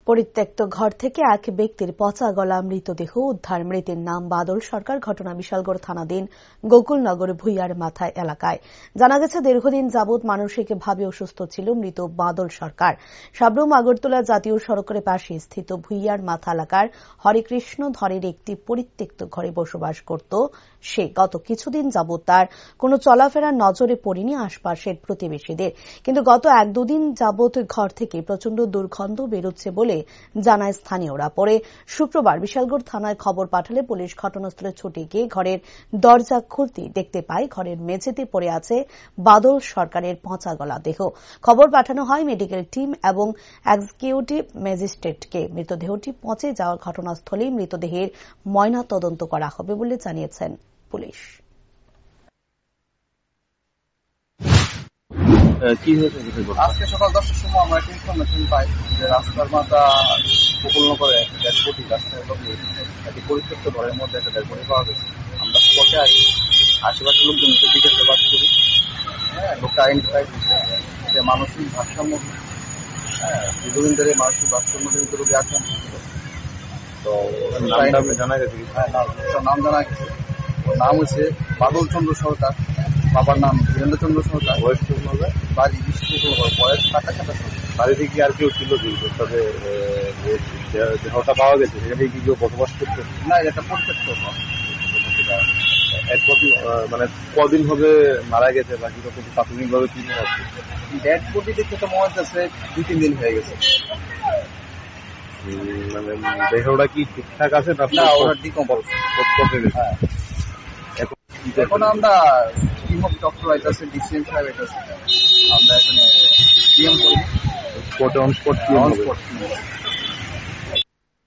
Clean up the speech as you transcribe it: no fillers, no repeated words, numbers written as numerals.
পরিত্যক্ত ঘর থেকে এক ব্যক্তির পচা গলা মৃতদেহ উদ্ধার। মৃতের নাম বাদল সরকার। ঘটনা বিশালগড় থানাধীন গোকুলনগর ভুইয়ার মাথা এলাকায়। জানা গেছে, দীর্ঘদিন যাবৎ মানসিকভাবে অসুস্থ ছিল মৃত বাদল সরকার। সাবরুম আগরতলা জাতীয় সড়কের পাশে স্থিত ভুইয়ার মাথা এলাকার হরেকৃষ্ণ ধরের একটি পরিত্যক্ত ঘরে বসবাস করত সে। গত কিছুদিন যাবৎ তার কোনো চলাফেরা নজরে পড়েনি আশপাশের প্রতিবেশীদের, কিন্তু গত 1-2 দিন যাবৎ ঘর থেকে প্রচন্ড দুর্গন্ধ বেরোচ্ছে বলে জানায় স্থানীয়রা। পরে শুক্রবার বিশালগড় থানায় খবর পাঠালে পুলিশ ঘটনাস্থলে ছুটে গিয়ে ঘরের দরজা খুলতেই দেখতে পায় ঘরের মেঝেতে পড়ে আছে বাদল সরকারের পচা গলা দেহ। খবর পাঠানো হয় মেডিকেল টিম এবং এক্সিকিউটিভ ম্যাজিস্ট্রেটকে। মৃতদেহটি পচে যাওয়ার ঘটনাস্থলেই মৃতদেহের ময়না তদন্ত করা হবে বলে জানিয়েছেন পুলিশ। আজকে সকাল 10টার সময় আমরা একটা ইনফরমেশন পাই যে রাস্তার মাথা গোকুলনগরে একটা ডেড বডি, রাস্তার লগে একটি পরিত্যক্ত ঘরের মধ্যে একটা ডেড বডি পাওয়া গেছে। আমরা স্পটে আসি, আশেপাশের লোকজনকে জিজ্ঞাসা বাদ করি। লোকটা আইডেন্টিফাই করছে যে মানসিক ভারসাম্য, দীর্ঘদিন ধরে মানসিক ভারসাম্যজনিত রোগে আক্রান্ত ছিল। তো জানা গেছে, নাম জানা গেছে। ওর নাম হচ্ছে বাদল চন্দ্র সরকার, বাবার নাম বীরেন্দ্র চন্দ্র সরকার, বাড়ি বিষ্ণুপুর, বয়স 27। বাড়িতে কি আর কেউ ছিল? তবে দেহটা পাওয়া গেছে সেখানে কি কেউ বসবাস করতে? না, এটা পরিত্যক্ত মানে কদিন হবে মারা গেছে বা কিরকম প্রাথমিক ভাবে কি মনে হচ্ছে? ডেড বডি দেখে তো মনে হচ্ছে 2-3 দিন হয়ে গেছে। মানে দেহটা কি ঠিকঠাক আছে না ওরা ডিকম্পোজ করতে গেছে? হ্যাঁ, এখন আমরা টিম অফ ডক্টর আইতাছে, ডিসিএম সাহেব আইতাছে, আমরা এখানে ডিএম করবো। স্পটে অন স্পট কি হবে?